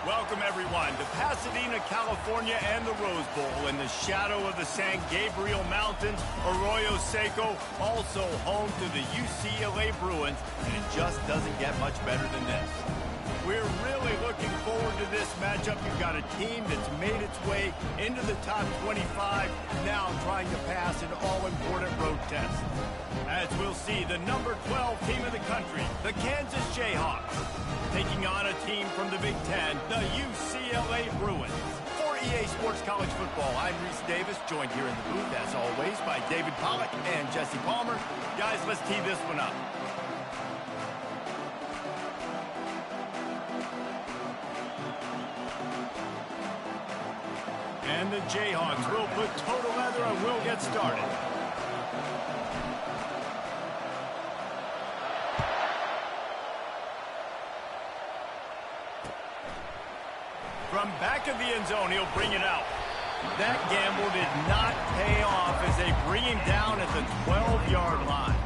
Welcome, everyone, to Pasadena, California and the Rose Bowl in the shadow of the San Gabriel Mountains. Arroyo Seco, also home to the UCLA Bruins, and it just doesn't get much better than this. We're really looking forward to this matchup. You've got a team that's made its way into the top 25, now trying to pass an all-important road test. As we'll see, the number 12 team in the country, the Kansas Jayhawks, taking on a team from the Big Ten, the UCLA Bruins. For EA Sports College Football, I'm Reese Davis, joined here in the booth, as always, by David Pollack and Jesse Palmer. Guys, let's tee this one up. And the Jayhawks will put total leather and we'll get started. From back of the end zone, he'll bring it out. That gamble did not pay off as they bring him down at the 12-yard line.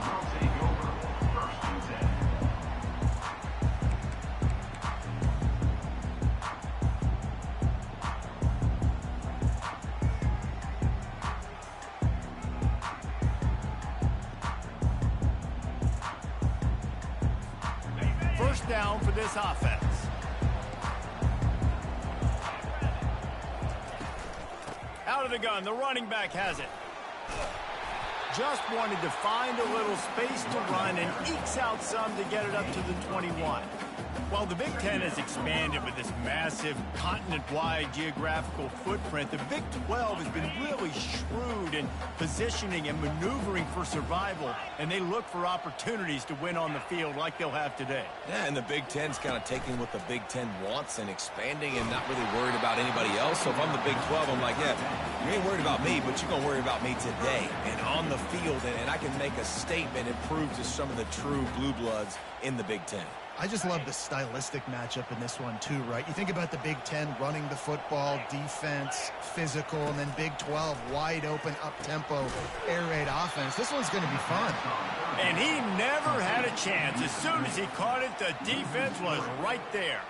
First down for this offense. Out of the gun, the running back has it. Just wanted to find a little space to run and ekes out some to get it up to the 21. While the Big Ten has expanded with this massive continent-wide geographical footprint, the Big 12 has been really shrewd in positioning and maneuvering for survival, and they look for opportunities to win on the field like they'll have today. Yeah, and the Big Ten's kind of taking what the Big Ten wants and expanding and not really worried about anybody else. So if I'm the Big 12, I'm like, yeah, you ain't worried about me, but you're going to worry about me today and on the field, and I can make a statement and prove to some of the true blue bloods in the Big Ten. I just love the stylistic matchup in this one too, right? You think about the Big Ten running the football, defense, physical, and then Big 12 wide open, up-tempo, air raid offense. This one's going to be fun. And he never had a chance. As soon as he caught it, the defense was right there.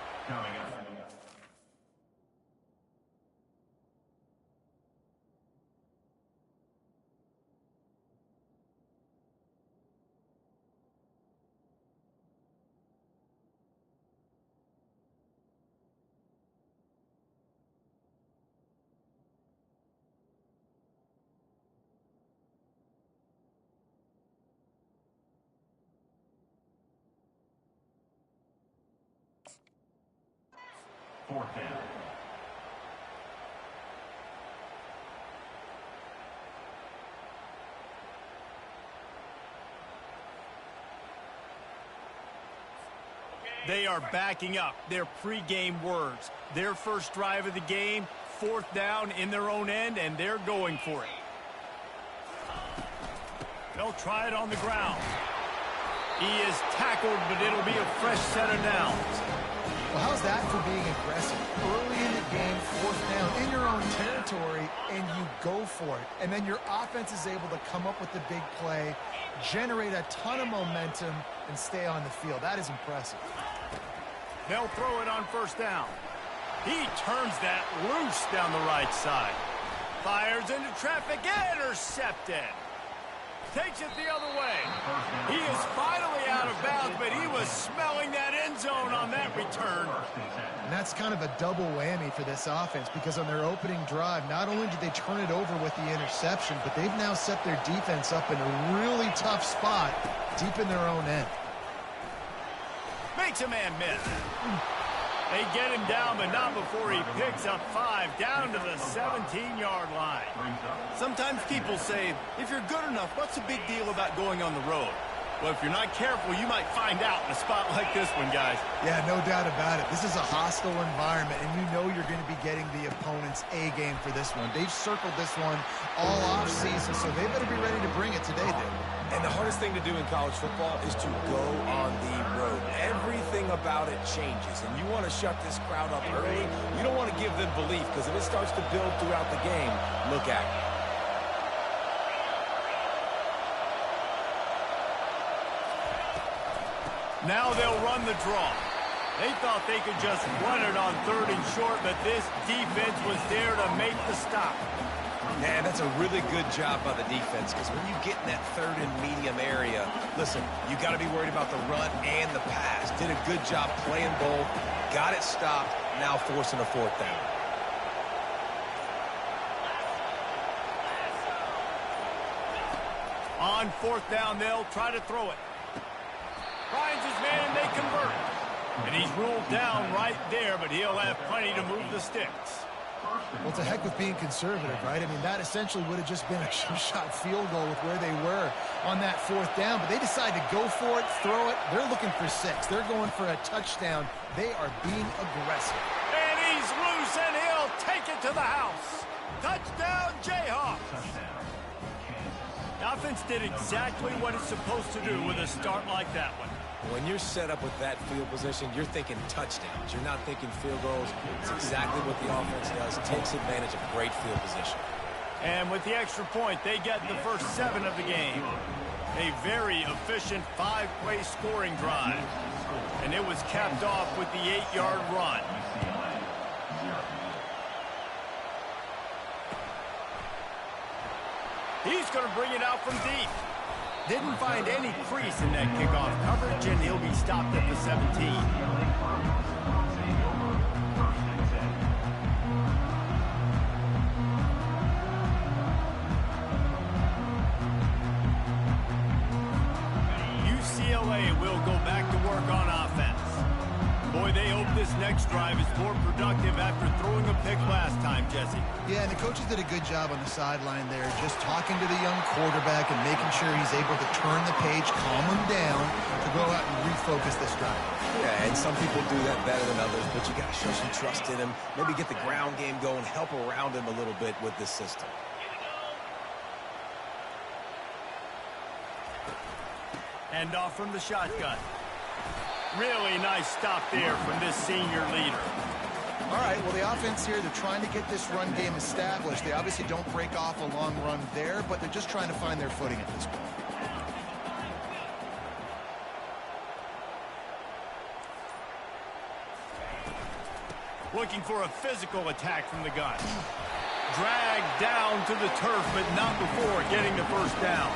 Fourth down. They are backing up their pregame words. Their first drive of the game, fourth down in their own end, and they're going for it. They'll try it on the ground. He is tackled, but it'll be a fresh set of downs. Well, how's that for being aggressive? Early in the game, fourth down, in your own territory, and you go for it. And then your offense is able to come up with the big play, generate a ton of momentum, and stay on the field. That is impressive. They'll throw it on first down. He turns that loose down the right side. Fires into traffic, intercepted. Takes it the other way. He is finally out of bounds, but he was smelling that end zone on that return. And that's kind of a double whammy for this offense, because on their opening drive, not only did they turn it over with the interception, but they've now set their defense up in a really tough spot deep in their own end. Makes a man miss. They get him down, but not before he picks up 5 down to the 17-yard line. Sometimes people say, if you're good enough, what's the big deal about going on the road? Well, if you're not careful, you might find out in a spot like this one, guys. Yeah, no doubt about it. This is a hostile environment, and you know you're going to be getting the opponent's A game for this one. They've circled this one all off-season, so they better be ready to bring it today, Dave. And the hardest thing to do in college football is to go on the road. Everything about it changes, and you want to shut this crowd up early. You don't want to give them belief, because if it starts to build throughout the game, look at it. Now they'll run the draw. They thought they could just run it on 3rd and short, but this defense was there to make the stop. Man, that's a really good job by the defense, because when you get in that 3rd and medium area, listen, you got to be worried about the run and the pass. Did a good job playing both, got it stopped, now forcing a 4th down. On 4th down, they'll try to throw it. Finds his man, and they convert. And he's ruled down right there, but he'll have plenty to move the sticks. Well, it's a heck of being conservative, right? I mean, that essentially would have just been a shot field goal with where they were on that 4th down, but they decide to go for it, throw it. They're looking for 6. They're going for a touchdown. They are being aggressive. And he's loose, and he'll take it to the house. Touchdown, Jayhawks. The offense did exactly what it's supposed to do with a start like that one. When you're set up with that field position, you're thinking touchdowns. You're not thinking field goals. It's exactly what the offense does. Takes advantage of great field position. And with the extra point, they get the first 7 of the game. A very efficient 5-play scoring drive. And it was capped off with the 8-yard run. He's going to bring it out from deep. Didn't find any crease in that kickoff coverage, and he'll be stopped at the 17. UCLA will go back to work on offense. Boy, they hope this next drive is more productive after throwing a pick last time, Jesse. Yeah, and the coaches did a good job on the sideline there, just talking to the young quarterback and making sure he's able to turn the page, calm him down, to go out and refocus this drive. Yeah, and some people do that better than others, but you got to show some trust in him. Maybe get the ground game going, help around him a little bit with this system. Hand off from the shotgun. Really nice stop there from this senior leader. All right, well, the offense here, they're trying to get this run game established. They obviously don't break off a long run there, but they're just trying to find their footing at this point. Looking for a physical attack from the gun. Dragged down to the turf, but not before getting the first down.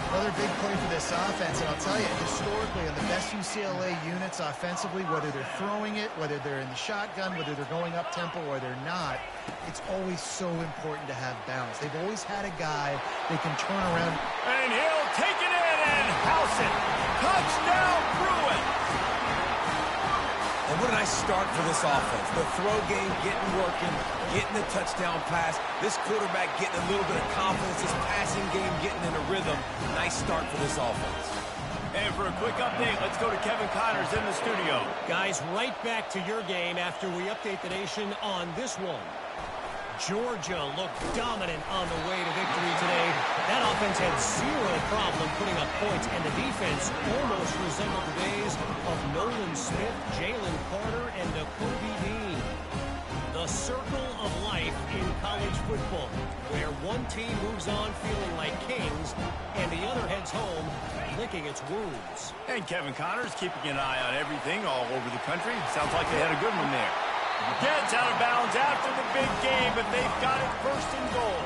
Another big play for this offense, and I'll tell you, historically, on the best UCLA units offensively, whether they're throwing it, whether they're in the shotgun, whether they're going up-tempo or they're not, it's always so important to have balance. They've always had a guy they can turn around. And he'll take it in and house it. Touchdown, Bruins! And what a nice start for this offense. The throw game getting working, getting the touchdown pass. This quarterback getting a little bit of confidence. This passing game getting in a rhythm. Nice start for this offense. And for a quick update, let's go to Kevin Connors in the studio. Guys, right back to your game after we update the nation on this one. Georgia looked dominant on the way to victory today. That offense had zero problem putting up points, and the defense almost resembled the days of Nolan Smith, Jalen Carter, and Nakobe Dean. The circle of life in college football, where one team moves on feeling like kings, and the other heads home licking its wounds. And Kevin Connors keeping an eye on everything all over the country. Sounds like they had a good one there. Gets out of bounds after the big game, but they've got it first and goal.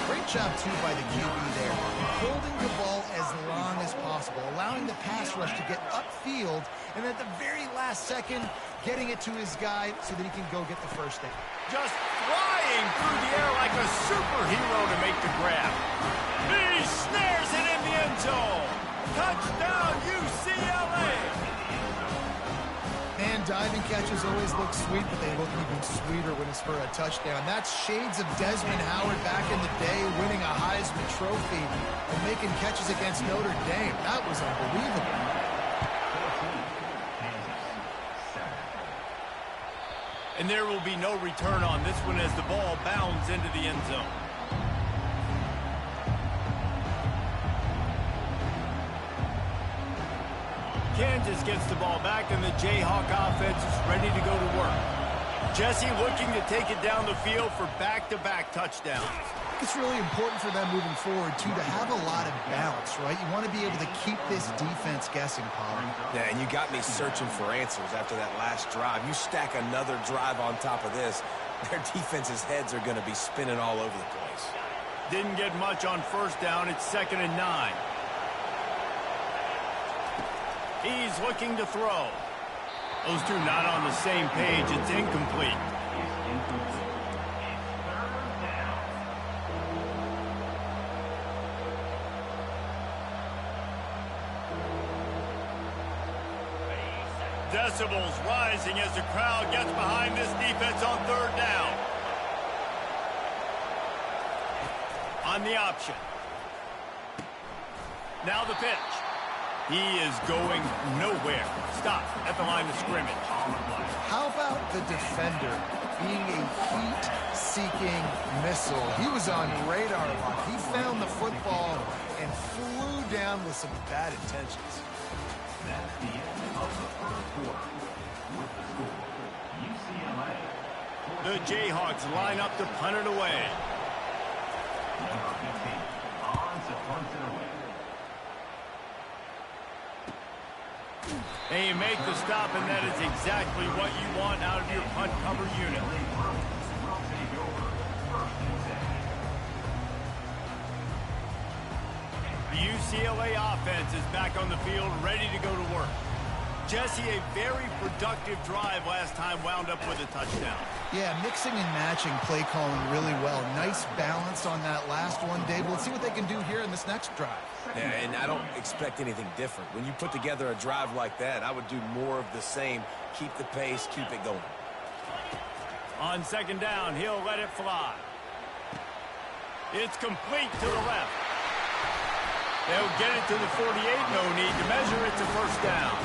Great job, too, by the QB there. Holding the ball as long as possible, allowing the pass rush to get upfield, and at the very last second, getting it to his guy so that he can go get the first down. Just flying through the air like a superhero to make the grab. He snares it in the end zone. Touchdown, UCLA. And diving catches always look sweet, but they look even sweeter when it's for a touchdown. That's shades of Desmond Howard back in the day, winning a Heisman Trophy and making catches against Notre Dame. That was unbelievable. And there will be no return on this one as the ball bounds into the end zone. Kansas gets the ball back, and the Jayhawk offense is ready to go to work. Jesse looking to take it down the field for back-to-back touchdowns. it's really important for them moving forward, too, to have a lot of balance, right? You want to be able to keep this defense guessing, Pollard. Yeah, and you got me searching for answers after that last drive. You stack another drive on top of this, their defense's heads are going to be spinning all over the place. Didn't get much on first down. It's 2nd and 9. He's looking to throw. Those two not on the same page. It's incomplete. Decibels rising as the crowd gets behind this defense on 3rd down. On the option. Now the pitch. He is going nowhere. Stop at the line of scrimmage. How about the defender being a heat-seeking missile? He was on radar lock. He found the football and flew down with some bad intentions. That's the end of the first quarter. With the score, UCLA. The Jayhawks line up to punt it away. Number 15 on to punt it away. And you make the stop, and that is exactly what you want out of your punt cover unit. The UCLA offense is back on the field, ready to go to work. Jesse, a very productive drive last time wound up with a touchdown. Yeah, mixing and matching play calling really well. Nice balance on that last one, Dave. Let's see what they can do here in this next drive. Yeah, and I don't expect anything different. When you put together a drive like that, I would do more of the same. Keep the pace, keep it going. On 2nd down, he'll let it fly. It's complete to the left. They'll get it to the 48, no need to measure it to 1st down.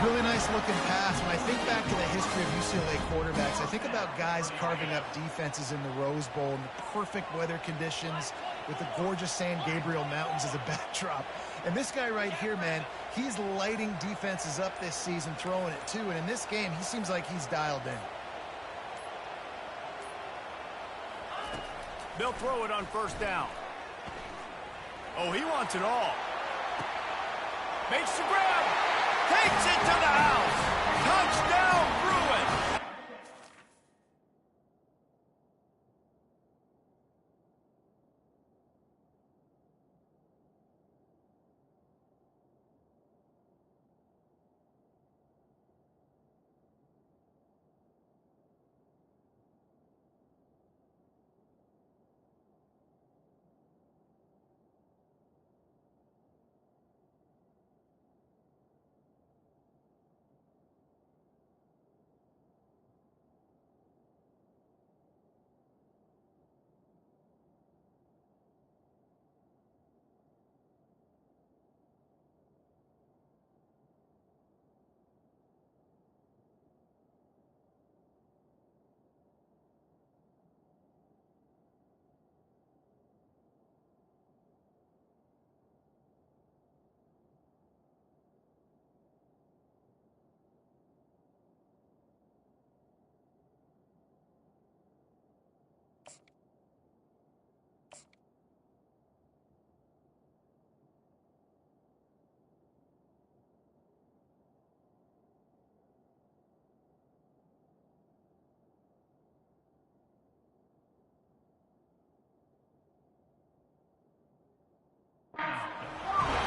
Really nice looking pass. When I think back to the history of UCLA quarterbacks, I think about guys carving up defenses in the Rose Bowl in the perfect weather conditions with the gorgeous San Gabriel Mountains as a backdrop. And this guy right here, man, he's lighting defenses up this season, throwing it too. And in this game, he seems like he's dialed in. They'll throw it on 1st down. Oh, he wants it all. Makes the grab. Takes it to the house. Touchdown, Bruins.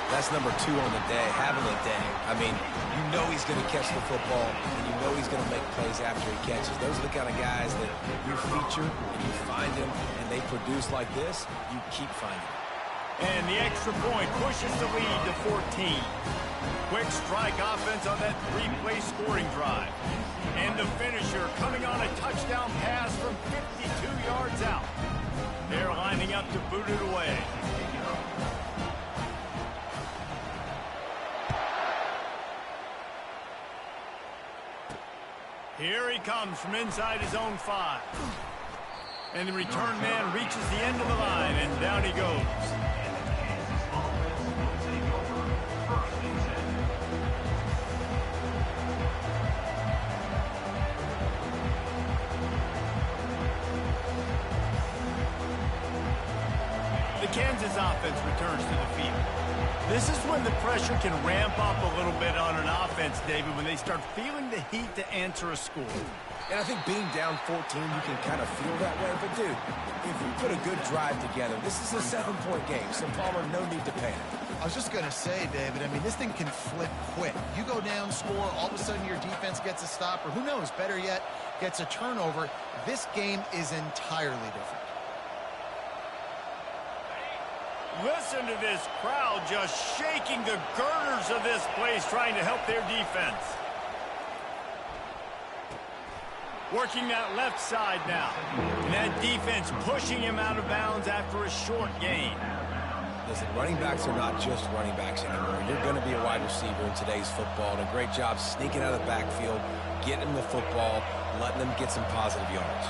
That's number 2 on the day, having a day. I mean, you know he's going to catch the football, and you know he's going to make plays after he catches. Those are the kind of guys that you feature, and you find them, and they produce like this, you keep finding them. And the extra point pushes the lead to 14. Quick strike offense on that 3-play scoring drive. And the finisher coming on a touchdown pass from 52 yards out. They're lining up to boot it away. Here he comes from inside his own 5. And the return man reaches the end of the line, and down he goes. Kansas offense returns to the field. This is when the pressure can ramp up a little bit on an offense, David, when they start feeling the heat to answer a score. And I think being down 14, you can kind of feel that way. But, dude, if you put a good drive together, this is a 7-point game, so Palmer, no need to panic. I was just going to say, David, I mean, this thing can flip quick. You go down, score, all of a sudden your defense gets a stop, or who knows, better yet, gets a turnover. This game is entirely different. Listen to this crowd just shaking the girders of this place, trying to help their defense. Working that left side now. And that defense pushing him out of bounds after a short gain. Listen, running backs are not just running backs anymore. You're going to be a wide receiver in today's football. And a great job sneaking out of the backfield, getting them the football, letting them get some positive yards.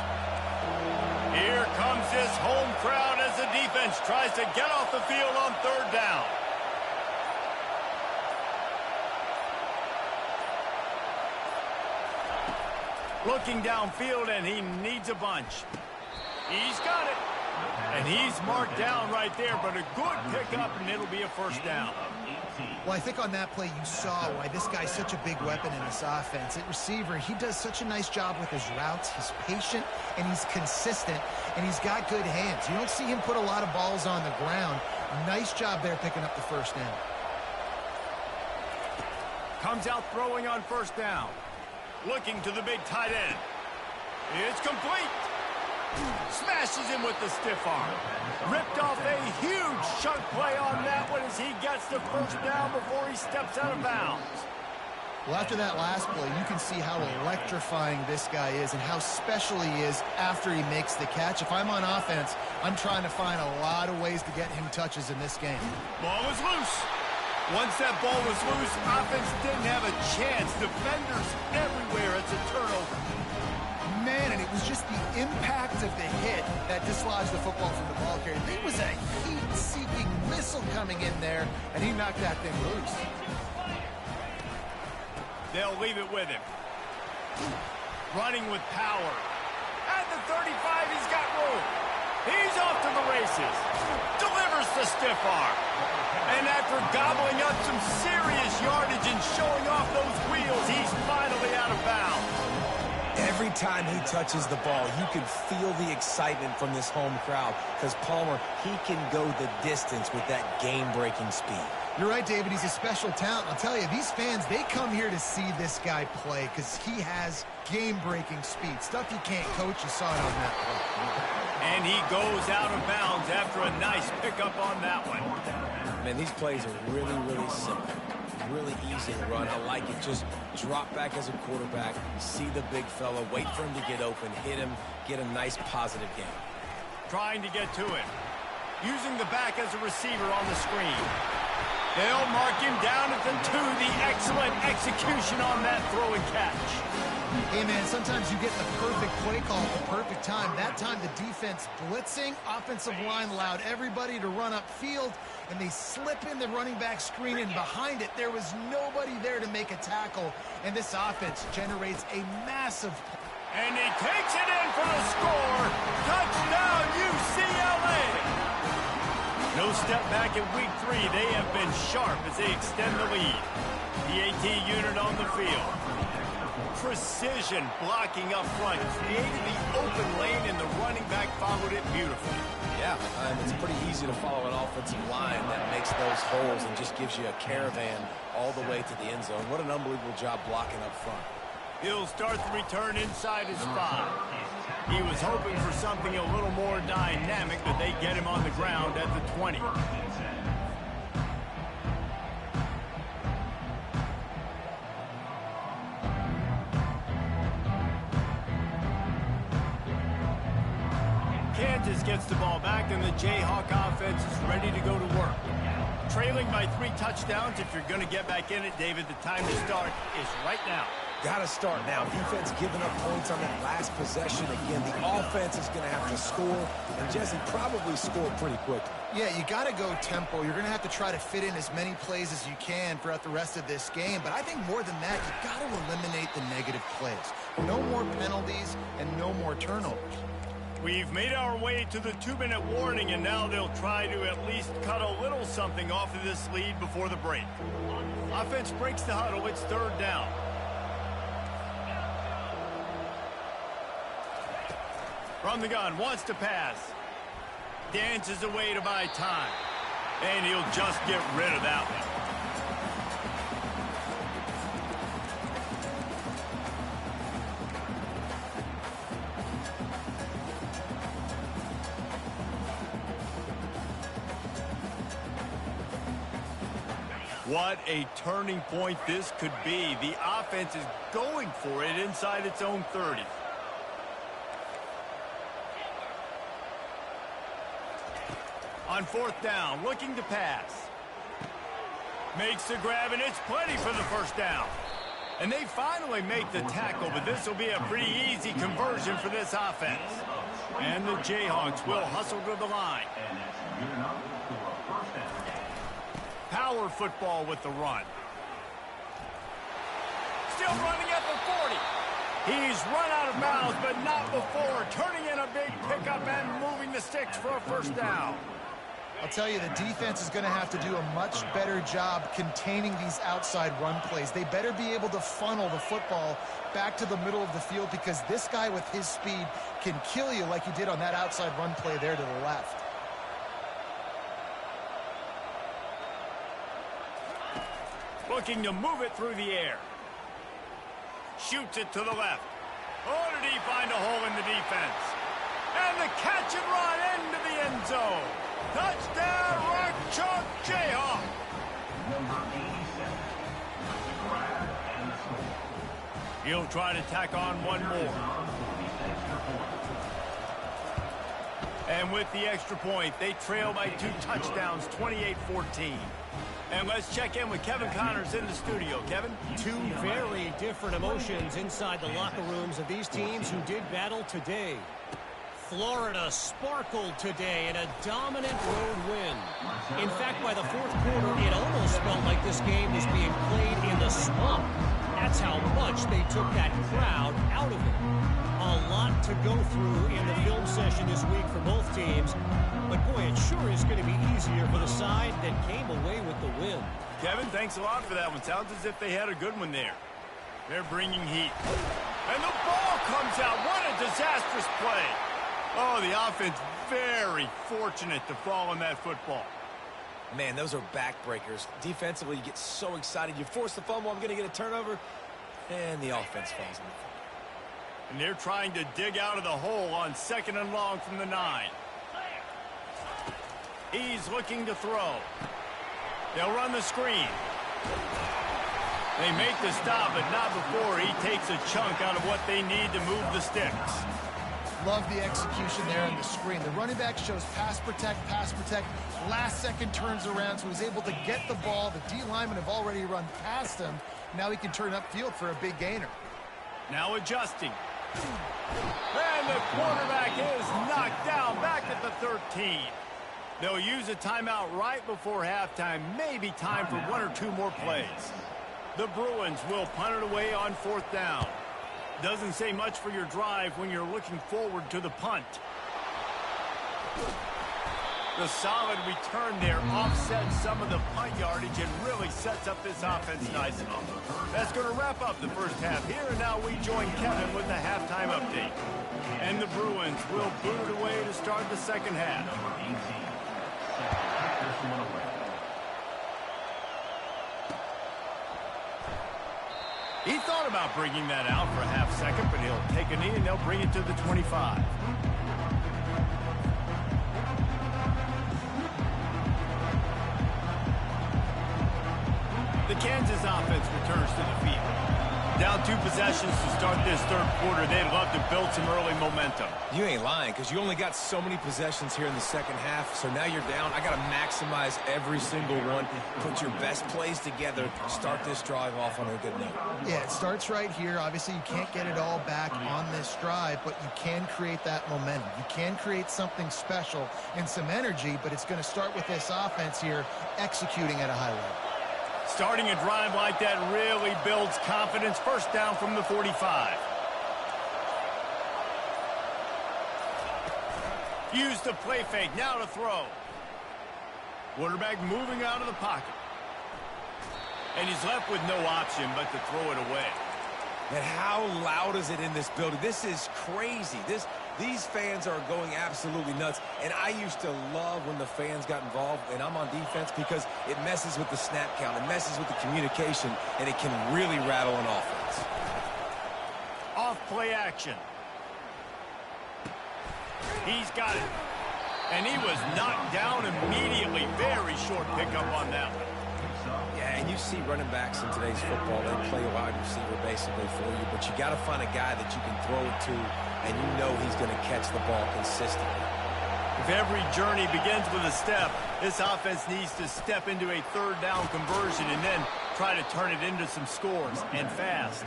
Here comes this home crowd as the defense tries to get off the field on third down. Looking downfield, and he needs a bunch. He's got it. And he's marked down right there, but a good pickup, and it'll be a first down. Well, I think on that play you saw why this guy's such a big weapon in this offense. At receiver, he does such a nice job with his routes. He's patient, and he's consistent, and he's got good hands. You don't see him put a lot of balls on the ground. Nice job there picking up the first down. Comes out throwing on first down. Looking to the big tight end. It's complete. Smashes him with the stiff arm. Ripped off a huge chunk play on that one as he gets the first down before he steps out of bounds. Well, after that last play, you can see how electrifying this guy is and how special he is after he makes the catch. If I'm on offense, I'm trying to find a lot of ways to get him touches in this game. Ball was loose. Once that ball was loose, offense didn't have a chance. Defenders everywhere. It's a turnover. Man, and it was just the impact of the hit that dislodged the football from the ball carrier. There was a heat-seeking missile coming in there, and he knocked that thing loose. They'll leave it with him. Running with power. At the 35, he's got room. He's off to the races. Delivers the stiff arm. And after gobbling up some serious yardage and showing off those wheels, he's finally out of bounds. Every time he touches the ball, you can feel the excitement from this home crowd because Palmer, he can go the distance with that game-breaking speed. You're right, David. He's a special talent. I'll tell you, these fans, they come here to see this guy play because he has game-breaking speed. Stuff you can't coach. You saw it on that play. And he goes out of bounds after a nice pickup on that one. Man, these plays are really, really simple. Really easy to run. I like it. Just drop back as a quarterback, see the big fella, wait for him to get open, hit him, get a nice positive game. Trying to get to him. Using the back as a receiver on the screen. They'll mark him down at the 2. The excellent execution on that throw and catch. Hey, man, sometimes you get the perfect play call at the perfect time. That time the defense blitzing, offensive line allowed everybody to run upfield, and they slip in the running back screen, and behind it, there was nobody there to make a tackle, and this offense generates a massive... And he takes it in for the score. Touchdown, UCLA! No step back in week 3. They have been sharp as they extend the lead. The AT unit on the field. Precision blocking up front. Created the open lane, and the running back followed it beautifully. Yeah, it's pretty easy to follow an offensive line that makes those holes and just gives you a caravan all the way to the end zone. What an unbelievable job blocking up front. He'll start the return inside his 5. He was hoping for something a little more dynamic, but they get him on the ground at the 20. Kansas gets the ball back, and the Jayhawk offense is ready to go to work. Trailing by 3 touchdowns, if you're going to get back in it, David, the time to start is right now. Got to start now. Defense giving up points on that last possession. Again, the offense is going to have to score, and Jesse probably score pretty quickly. Yeah, you got to go tempo. You're going to have to try to fit in as many plays as you can throughout the rest of this game. But I think more than that, you got to eliminate the negative plays. No more penalties and no more turnovers. We've made our way to the 2-minute warning, and now they'll try to at least cut a little something off of this lead before the break. Offense breaks the huddle. It's 3rd down. From the gun, wants to pass. Dances away to buy time. And he'll just get rid of that one. What a turning point this could be. The offense is going for it inside its own 30. On 4th down, looking to pass. Makes the grab, and it's plenty for the 1st down. And they finally make the tackle, but this will be a pretty easy conversion for this offense. And the Jayhawks will hustle to the line. Power football with the run. Still running at the 40. He's run out of bounds, but not before. Turning in a big pickup and moving the sticks for a 1st down. I'll tell you, the defense is going to have to do a much better job containing these outside run plays. They better be able to funnel the football back to the middle of the field, because this guy with his speed can kill you like he did on that outside run play there to the left. Looking to move it through the air. Shoots it to the left. Oh, did he find a hole in the defense? And the catch and run into the end zone. Touchdown, Rock Chalk Jayhawk. Number 87. Grab and score. He'll try to tack on one more. And with the extra point, they trail by 2 touchdowns, 28-14. And let's check in with Kevin Connors in the studio. Kevin? 2 very different emotions inside the locker rooms of these teams who did battle today. Florida sparkled today in a dominant road win. In fact, by the 4th quarter, it almost felt like this game was being played in the swamp. That's how much they took that crowd out of it. A lot to go through in the film session this week for both teams. But boy, it sure is going to be easier for the side that came away with the win. Kevin, thanks a lot for that one. Sounds as if they had a good one there. They're bringing heat. And the ball comes out. What a disastrous play. Oh, the offense very fortunate to fall on that football. Man, those are backbreakers. Defensively, you get so excited. You force the fumble, I'm going to get a turnover, and the offense falls in the field. And they're trying to dig out of the hole on 2nd and long from the 9. He's looking to throw. They'll run the screen. They make the stop, but not before he takes a chunk out of what they need to move the sticks. Love the execution there on the screen. The running back shows pass protect, last second turns around, so he's able to get the ball. The D linemen have already run past him. Now he can turn upfield for a big gainer. Now adjusting. And the quarterback is knocked down back at the 13. They'll use a timeout right before halftime. Maybe time for 1 or 2 more plays. The Bruins will punt it away on 4th down. Doesn't say much for your drive when you're looking forward to the punt. The solid return there offsets some of the punt yardage and really sets up this offense nicely. That's going to wrap up the first half. Here and now we join Kevin with the halftime update. And the Bruins will boot it away to start the second half. He thought about bringing that out for a half second, but he'll take a knee and they'll bring it to the 25. The Kansas offense returns to the field. Down 2 possessions to start this 3rd quarter. They'd love to build some early momentum. You ain't lying, because you only got so many possessions here in the second half, so now you're down. I got to maximize every single one, put your best plays together, start this drive off on a good note. Yeah, it starts right here. Obviously, you can't get it all back on this drive, but you can create that momentum. You can create something special and some energy, but it's going to start with this offense here executing at a high level. Starting a drive like that really builds confidence. 1st down from the 45. Use the play fake. Now to throw. Quarterback moving out of the pocket. And he's left with no option but to throw it away. And how loud is it in this building? This is crazy. These fans are going absolutely nuts. And I used to love when the fans got involved, and I'm on defense, because it messes with the snap count. It messes with the communication, and it can really rattle an offense. Off play action. He's got it. And he was knocked down immediately. Very short pickup on that one. Yeah, and you see running backs in today's football, they play a wide receiver basically for you, but you got to find a guy that you can throw it to, and you know he's going to catch the ball consistently. If every journey begins with a step, this offense needs to step into a third down conversion and then try to turn it into some scores, and fast.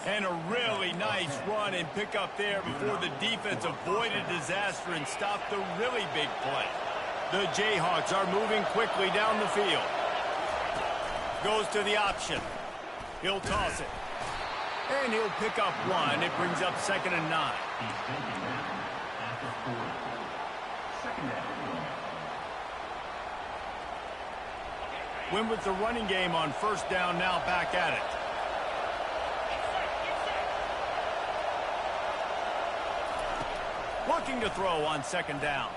And a really nice run and pick up there before the defense avoided disaster and stopped the really big play. The Jayhawks are moving quickly down the field. Goes to the option. He'll toss it. And he'll pick up one. It brings up 2nd and 9. He's taking that at the 40. 2nd and 1. Win with the running game on 1st down, now back at it. Looking to throw on 2nd down.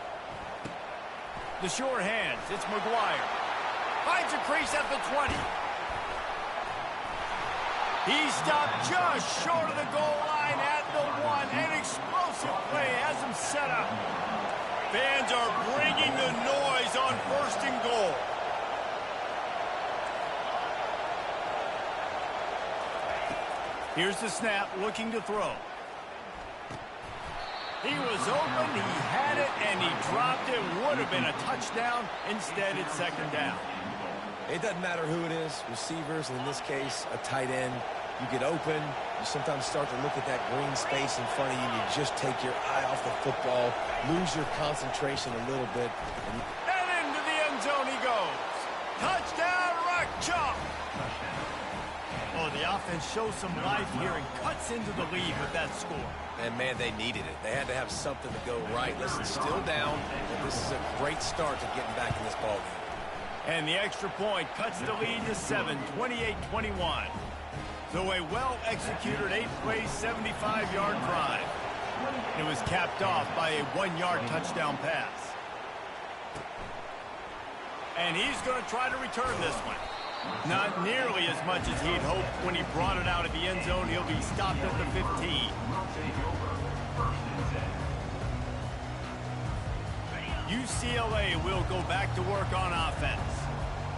The short hands. It's McGuire. Finds a crease at the 20. He stopped just short of the goal line at the 1. An explosive play has him set up. Fans are bringing the noise on 1st and goal. Here's the snap, looking to throw. He was open, he had it, and he dropped it. Would have been a touchdown. Instead, it's 2nd down. It doesn't matter who it is, receivers, in this case, a tight end. You get open, you sometimes start to look at that green space in front of you, and you just take your eye off the football, lose your concentration a little bit. And into the end zone he goes. Touchdown, Rock Chalk. Oh, the offense shows some life here and cuts into the lead with that score. And, man, they needed it. They had to have something to go right. Listen, still down, but this is a great start to getting back in this ballgame. And the extra point cuts the lead to 7, 28-21. So a well-executed 8-play, 75-yard drive. It was capped off by a 1-yard touchdown pass. And he's going to try to return this one. Not nearly as much as he'd hoped when he brought it out of the end zone. He'll be stopped at the 15. UCLA will go back to work on offense.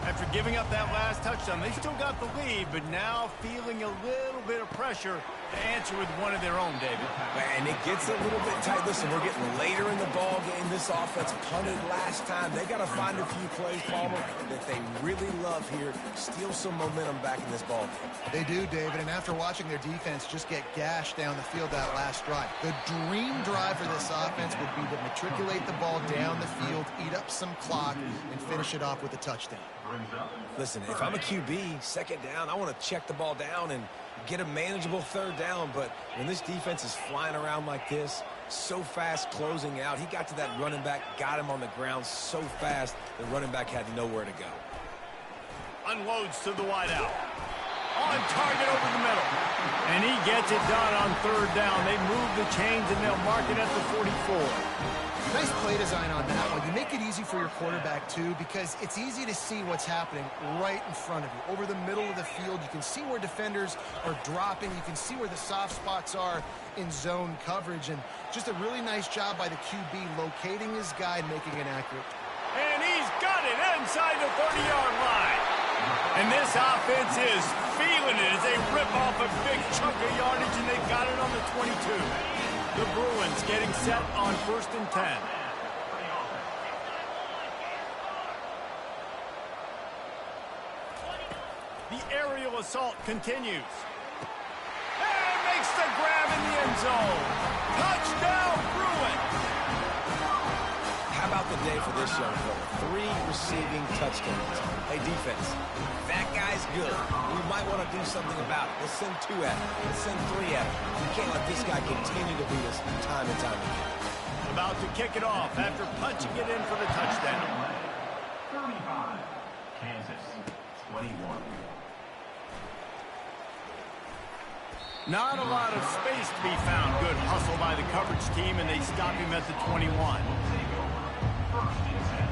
After giving up that last touchdown, they still got the lead, but now feeling a little bit of pressure to answer with one of their own, David. And it gets a little bit tight. Listen, we're getting later in the ball game. This offense punted last time. They got to find a few plays, Palmer, that they really love here. Steal some momentum back in this ball game. They do, David, and after watching their defense just get gashed down the field that last drive, the dream drive for this offense would be to matriculate the ball down the field, eat up some clock, and finish it off with a touchdown. Listen, if I'm a QB, 2nd down, I want to check the ball down and get a manageable 3rd down. But when this defense is flying around like this, so fast closing out, he got to that running back, got him on the ground so fast, the running back had nowhere to go. Unloads to the wideout. On target over the middle. And he gets it done on 3rd down. They move the chains, and they'll mark it at the 44. Nice play design on that one. You make it easy for your quarterback, too, because it's easy to see what's happening right in front of you. Over the middle of the field, you can see where defenders are dropping. You can see where the soft spots are in zone coverage. And just a really nice job by the QB locating his guy and making it accurate. And he's got it inside the 30-yard line. And this offense is feeling it as they rip off a big chunk of yardage, and they've got it on the 22. The Bruins getting set on 1st and 10. The aerial assault continues. And makes the grab in the end zone. Touchdown, Bruins! How about the day for this young fella? 3 receiving touchdowns. Hey, defense, that guy's good. We might want to do something about it. Let's send 2 at him. Let's send 3 at him. We can't let this guy continue to beat us time and time again. about to kick it off after punching it in for the touchdown. 35, Kansas, 21. Not a lot of space to be found. Good hustle by the coverage team, and they stop him at the 21. First and 10.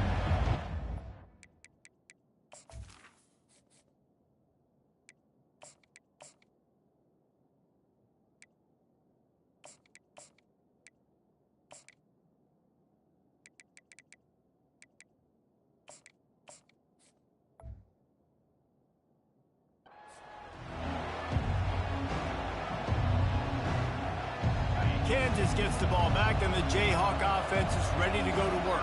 Kansas gets the ball back, and the Jayhawk offense is ready to go to work.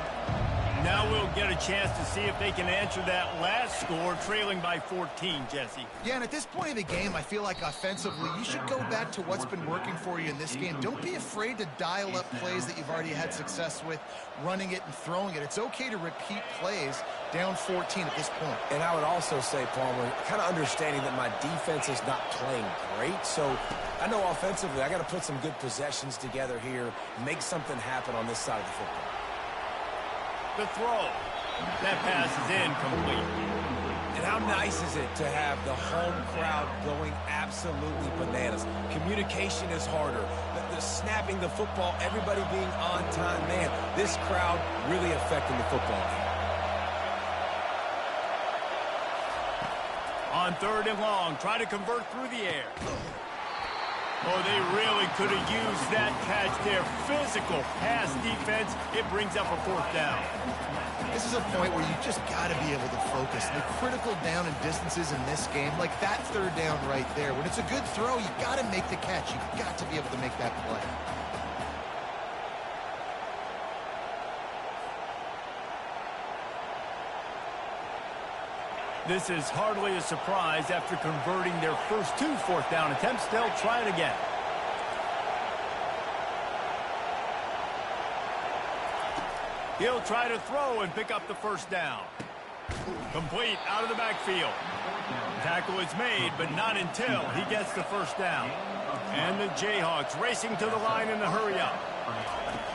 Now we'll get a chance to see if they can answer that last score, trailing by 14, Jesse. Yeah, and at this point of the game, I feel like offensively, you should go back to what's been working for you in this game. Don't be afraid to dial up plays that you've already had success with, running it and throwing it. It's okay to repeat plays down 14 at this point. And I would also say, Palmer, kind of understanding that my defense is not playing great, so I know offensively I got to put some good possessions together here, make something happen on this side of the football. The throw. That pass is incomplete. And how nice is it to have the home crowd going absolutely bananas? Communication is harder. The snapping the football, everybody being on time. Man, this crowd really affecting the football game. On 3rd and long, try to convert through the air. Oh, they really could have used that catch there. Physical pass defense. It brings up a 4th down. This is a point where you just got to be able to focus. The critical down and distances in this game, like that 3rd down right there. When it's a good throw, you got to make the catch. You've got to be able to make that play. This is hardly a surprise after converting their first 2 4th down attempts. They'll try it again. He'll try to throw and pick up the 1st down. Complete out of the backfield. Tackle is made, but not until he gets the 1st down. And the Jayhawks racing to the line in a hurry up.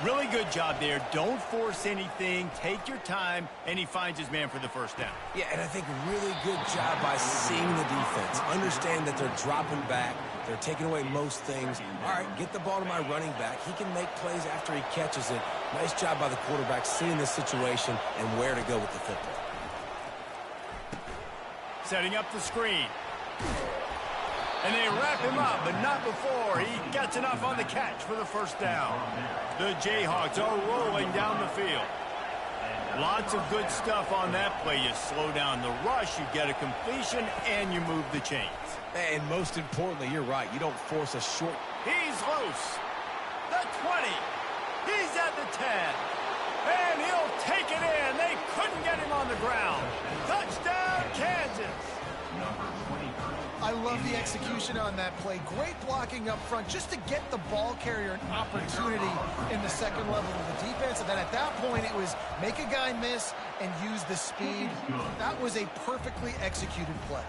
Really good job there. Don't force anything. Take your time, and he finds his man for the 1st down. Yeah, and I think really good job by seeing the defense. Understand that they're dropping back. They're taking away most things. All right, get the ball to my running back. He can make plays after he catches it. Nice job by the quarterback seeing the situation and where to go with the football. Setting up the screen. And they wrap him up, but not before he gets enough on the catch for the 1st down. The Jayhawks are rolling down the field. Lots of good stuff on that play. You slow down the rush, you get a completion, and you move the chains. And most importantly, you're right. You don't force a short. He's loose. The 20. He's at the 10. And he'll take it in. They couldn't get him on the ground. Touchdown, Kansas. I love the execution on that play. Great blocking up front just to get the ball carrier an opportunity in the 2nd level of the defense. And then at that point, it was make a guy miss and use the speed. That was a perfectly executed play.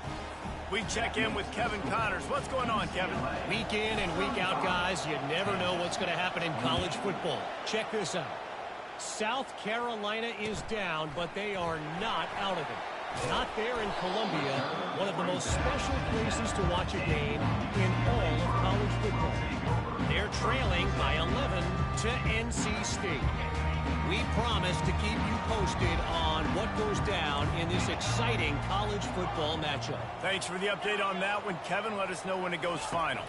We check in with Kevin Connors. What's going on, Kevin? Week in and week out, guys, you never know what's going to happen in college football. Check this out. South Carolina is down, but they are not out of it. Not there in Columbia, one of the most special places to watch a game in all of college football. They're trailing by 11 to NC State. We promise to keep you posted on what goes down in this exciting college football matchup. Thanks for the update on that one, Kevin. Let us know when it goes final.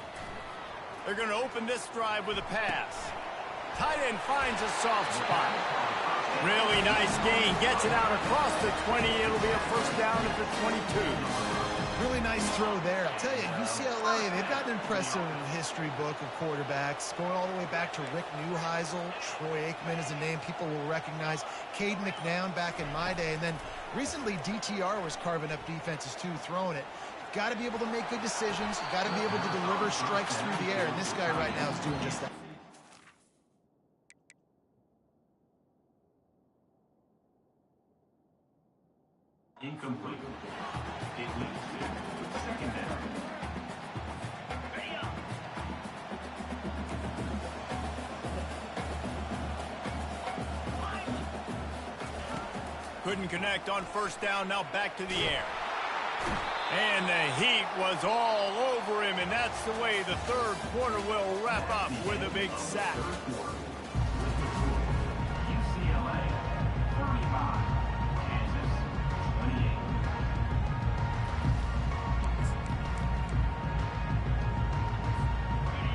They're going to open this drive with a pass. Tight end finds a soft spot. Really nice gain. Gets it out across the 20. It'll be a 1st down at the 22. Really nice throw there. I'll tell you, UCLA, they've got an impressive history book of quarterbacks, going all the way back to Rick Neuheisel. Troy Aikman is a name people will recognize. Cade McNown back in my day. And then recently, DTR was carving up defenses too, throwing it. Got to be able to make good decisions. Got to be able to deliver strikes through the air. And this guy right now is doing just that. Incomplete. It leads to 2nd down. Couldn't connect on first down, now back to the air. And the heat was all over him, and that's the way the third quarter will wrap up with a big sack. UCLA 35, Kansas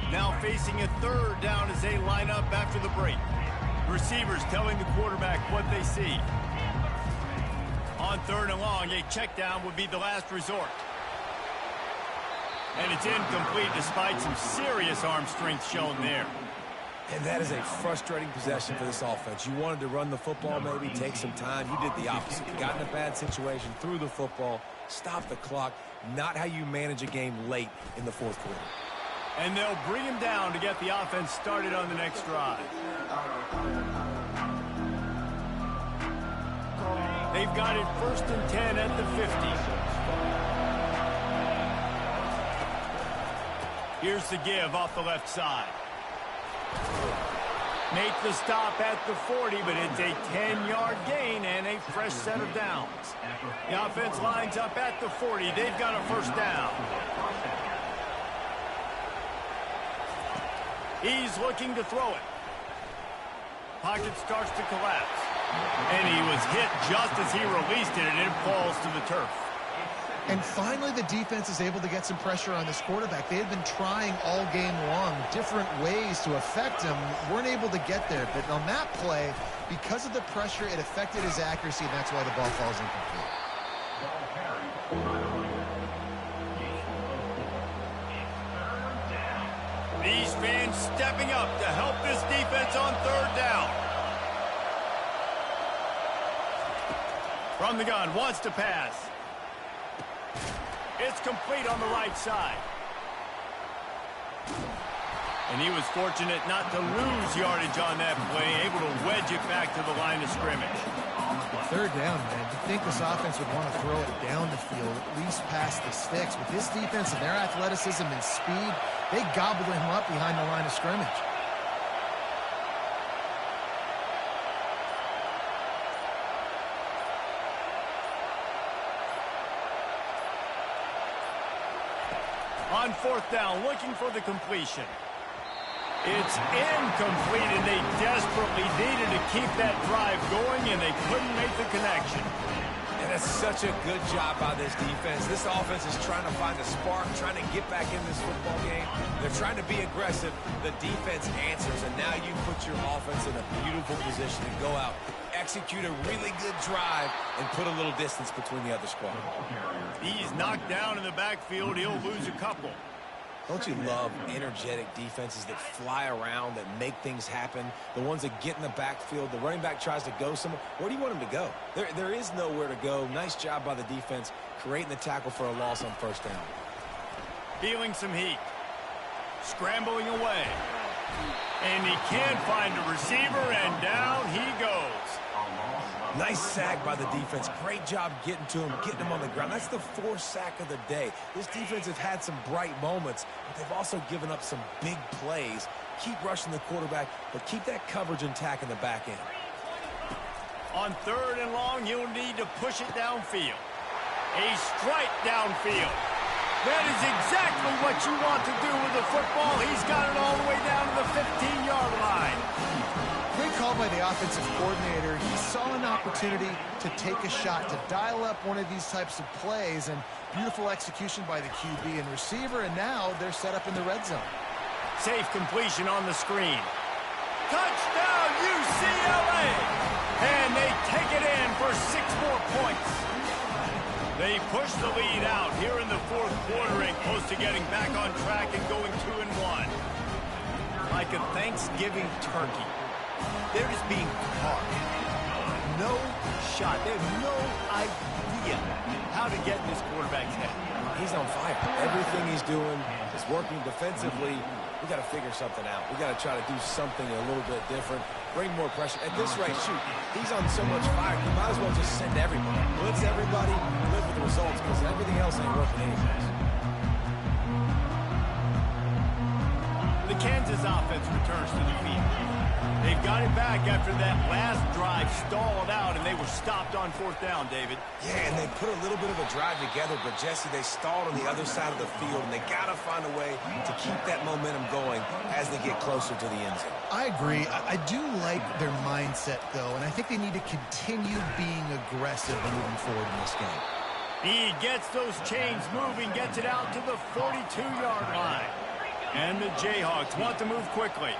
28. Now facing a third down as they line up after the break. Receivers telling the quarterback what they see. On third and long, a check down would be the last resort. And it's incomplete despite some serious arm strength shown there. And that is a frustrating possession for this offense. You wanted to run the football, maybe take some time. You did the opposite. You got in a bad situation, threw the football, stopped the clock. Not how you manage a game late in the fourth quarter. And they'll bring him down to get the offense started on the next drive. They've got it 1st and 10 at the 50. Here's the give off the left side. Make the stop at the 40, but it's a 10-yard gain and a fresh set of downs. The offense lines up at the 40. They've got a first down. He's looking to throw it. Pocket starts to collapse. And he was hit just as he released it, and it falls to the turf. And finally, the defense is able to get some pressure on this quarterback. They had been trying all game long different ways to affect him. Weren't able to get there. But on that play, because of the pressure, it affected his accuracy, and that's why the ball falls incomplete. These fans stepping up to help this defense on third down. From the gun, wants to pass. It's complete on the right side. And he was fortunate not to lose yardage on that play, able to wedge it back to the line of scrimmage. Third down, man. You'd think this offense would want to throw it down the field, at least past the sticks. With this defense and their athleticism and speed, they gobbled him up behind the line of scrimmage. On fourth down, looking for the completion. It's incomplete, and they desperately needed to keep that drive going, and they couldn't make the connection. And that's such a good job by this defense. This offense is trying to find a spark, trying to get back in this football game. They're trying to be aggressive. The defense answers, and now you put your offense in a beautiful position to go out, execute a really good drive, and put a little distance between the other squad. He's knocked down in the backfield. He'll lose a couple. Don't you love energetic defenses that fly around, that make things happen? The ones that get in the backfield, the running back tries to go somewhere. Where do you want him to go? There is nowhere to go. Nice job by the defense, creating the tackle for a loss on first down. Feeling some heat. Scrambling away. And he can't find a receiver, and down he goes. Nice sack by the defense. Great job getting to him, getting him on the ground. That's the fourth sack of the day. This defense has had some bright moments, but they've also given up some big plays. Keep rushing the quarterback, but keep that coverage intact in the back end. On third and long, he'll need to push it downfield. A strike downfield. That is exactly what you want to do with the football. He's got it all the way down to the 15-yard line. Great call by the offensive coordinator. He saw an opportunity to take a shot, to dial up one of these types of plays, and beautiful execution by the QB and receiver, and now they're set up in the red zone. Safe completion on the screen. Touchdown, UCLA! And they take it in for 6 more points. They push the lead out here in the fourth quarter and close to getting back on track and going 2-1. Like a Thanksgiving turkey. They're just being caught. No shot. They have no idea how to get in this quarterback's head. He's on fire. Everything he's doing is working defensively. We got to figure something out. We got to try to do something a little bit different. Bring more pressure. At this rate, shoot, he's on so much fire, you might as well just send everybody. Blitz everybody, live with the results, because everything else ain't working anyways. The Kansas offense returns to the field. They've got it back after that last drive stalled out, and they were stopped on fourth down, David. Yeah, and they put a little bit of a drive together, but, Jesse, they stalled on the other side of the field, and they got to find a way to keep that momentum going as they get closer to the end zone. I agree. I do like their mindset, though, and I think they need to continue being aggressive moving forward in this game. He gets those chains moving, gets it out to the 42-yard line. And the Jayhawks want to move quickly.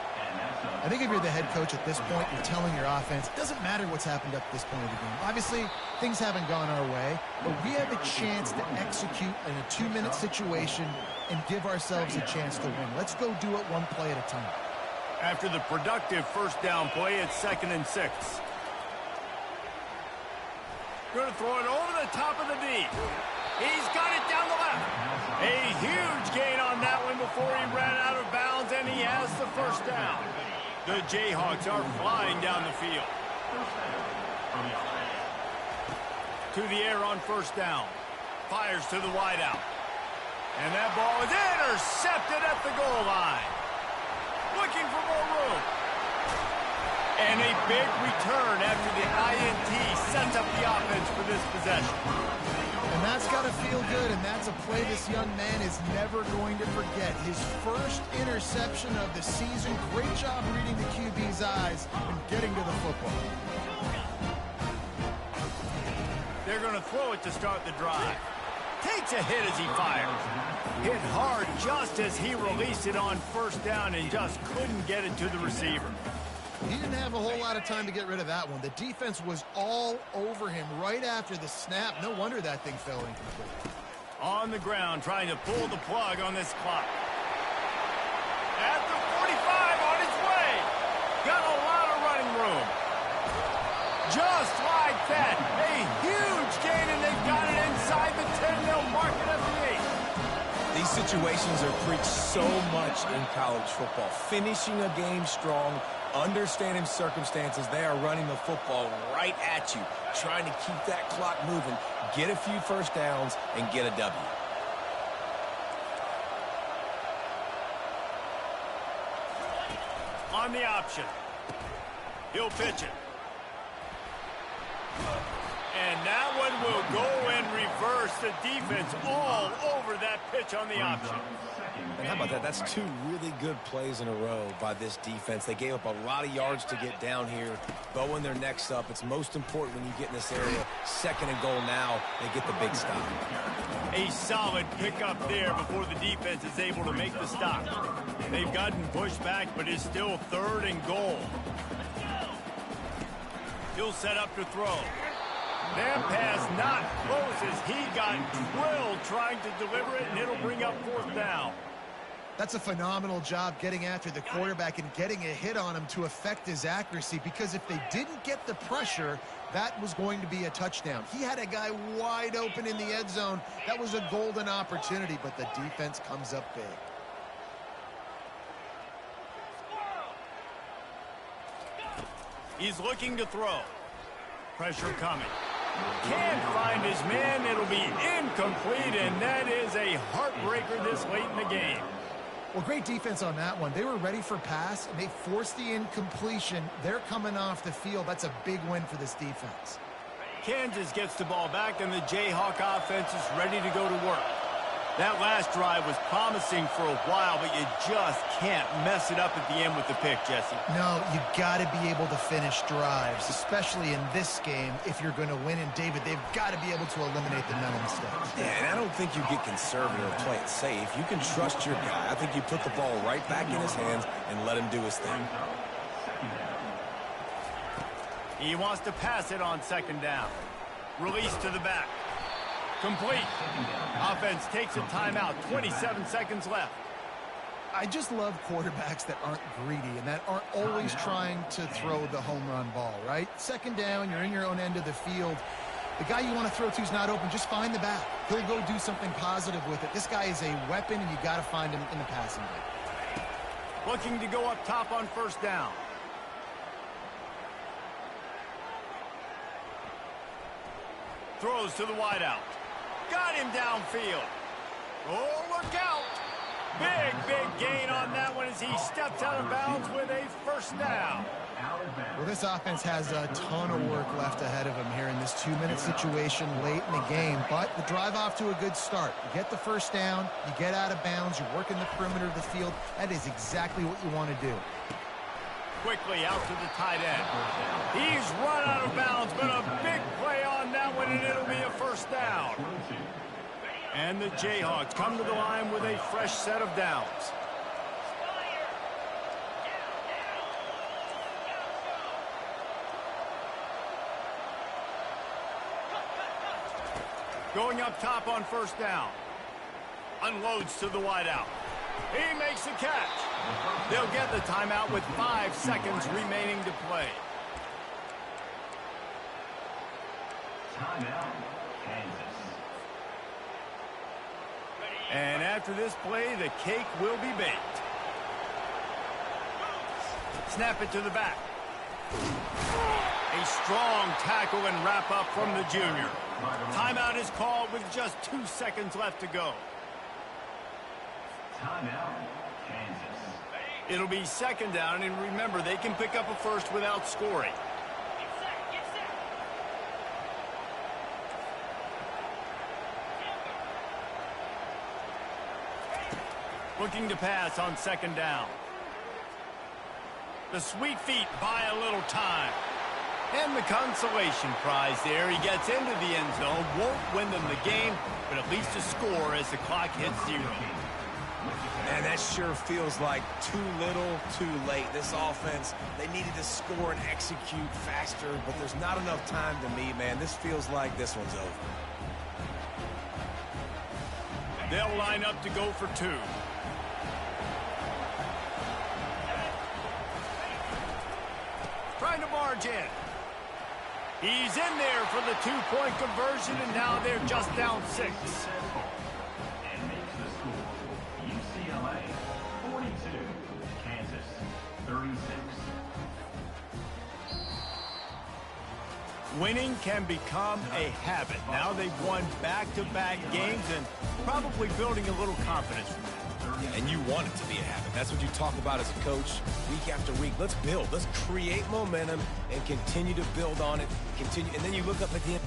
I think if you're the head coach at this point, you're telling your offense, it doesn't matter what's happened up to this point of the game. Obviously, things haven't gone our way, but we have a chance to execute in a 2-minute situation and give ourselves a chance to win. Let's go do it one play at a time. After the productive first down play, it's 2nd and 6. Going to throw it over the top of the D. He's got it down the left. A huge gain on that one before he ran out of bounds, and he has the first down. The Jayhawks are flying down the field. To the air on first down. Fires to the wideout. And that ball is intercepted at the goal line. Looking for more room. And a big return after the INT sets up the offense for this possession. And that's got to feel good, and that's a play this young man is never going to forget. His first interception of the season. Great job reading the QB's eyes and getting to the football. They're going to throw it to start the drive. Takes a hit as he fires. Hit hard just as he released it on first down and just couldn't get it to the receiver. He didn't have a whole lot of time to get rid of that one. The defense was all over him right after the snap. No wonder that thing fell incomplete. On the ground, trying to pull the plug on this clock. At the 45, on his way. Got a lot of running room. Just like that. A huge gain, and they've got it inside the 10. They'll mark it at the 8. These situations are preached so much in college football. Finishing a game strong, understanding circumstances. They are running the football right at you, trying to keep that clock moving, get a few first downs, and get a W. On the option. He'll pitch it. And that one will go in reverse. The defense all over that pitch on the option. And how about that? That's 2 really good plays in a row by this defense. They gave up a lot of yards to get down here. Bowing their necks up. It's most important when you get in this area. 2nd and goal now. They get the big stop. A solid pickup there before the defense is able to make the stop. They've gotten pushed back, but it's still 3rd and goal. He'll set up to throw. That pass not close as he got drilled trying to deliver it, and it'll bring up 4th down. That's a phenomenal job getting after the quarterback and getting a hit on him to affect his accuracy, because if they didn't get the pressure, that was going to be a touchdown. He had a guy wide open in the end zone. That was a golden opportunity, but the defense comes up big. He's looking to throw. Pressure coming. Can't find his man. It'll be incomplete, and that is a heartbreaker this late in the game. Well, great defense on that one. They were ready for pass, and they forced the incompletion. They're coming off the field. That's a big win for this defense. Kansas gets the ball back, and the Jayhawk offense is ready to go to work. That last drive was promising for a while, but you just can't mess it up at the end with the pick, Jesse. No, you got to be able to finish drives, especially in this game if you're going to win. And, David, they've got to be able to eliminate the mental mistakes. Yeah, and I don't think you get conservative or play it safe. You can trust your guy. I think you put the ball right back in his hands and let him do his thing. He wants to pass it on 2nd down. Release to the back. Complete. Offense takes a timeout. 27 seconds left. I just love quarterbacks that aren't greedy and that aren't always trying to throw the home run ball, right? 2nd down, you're in your own end of the field. The guy you want to throw to is not open. Just find the back. He'll go do something positive with it. This guy is a weapon, and you got to find him in the passing game. Looking to go up top on 1st down. Throws to the wideout. Got him downfield. Oh, look out. Big gain on that one as he steps out of bounds with a 1st down. out of bounds. Well, this offense has a ton of work left ahead of them here in this 2-minute situation late in the game. But the drive off to a good start. You get the first down, you get out of bounds, you work in the perimeter of the field. That is exactly what you want to do. Quickly out to the tight end. He's run out of bounds, but a big play on that one, and it'll be a first down. And the Jayhawks come to the line with a fresh set of downs. Going up top on first down. Unloads to the wideout. He makes the catch. They'll get the timeout with 5 seconds remaining to play. Timeout, Kansas. And after this play, the cake will be baked. Snap it to the back. A strong tackle and wrap up from the junior. Timeout is called with just 2 seconds left to go. Timeout, Kansas. It'll be second down, and remember, they can pick up a first without scoring. Looking to pass on second down. The sweet feet buy a little time. And the consolation prize there. He gets into the end zone, won't win them the game, but at least a score as the clock hits 0. Man, that sure feels like too little, too late. This offense, they needed to score and execute faster, but there's not enough time to me, man. This feels like this one's over. They'll line up to go for 2. Trying to barge in. He's in there for the 2-point conversion, and now they're just down 6. And makes the score. UCLA 42, Kansas 36. Winning can become a habit. Now they've won back-to-back games and probably building a little confidence from that. Yeah, and you want it to be a habit. That's what you talk about as a coach week after week. Let's build. Let's create momentum and continue to build on it. Continue, and then you look up at the end.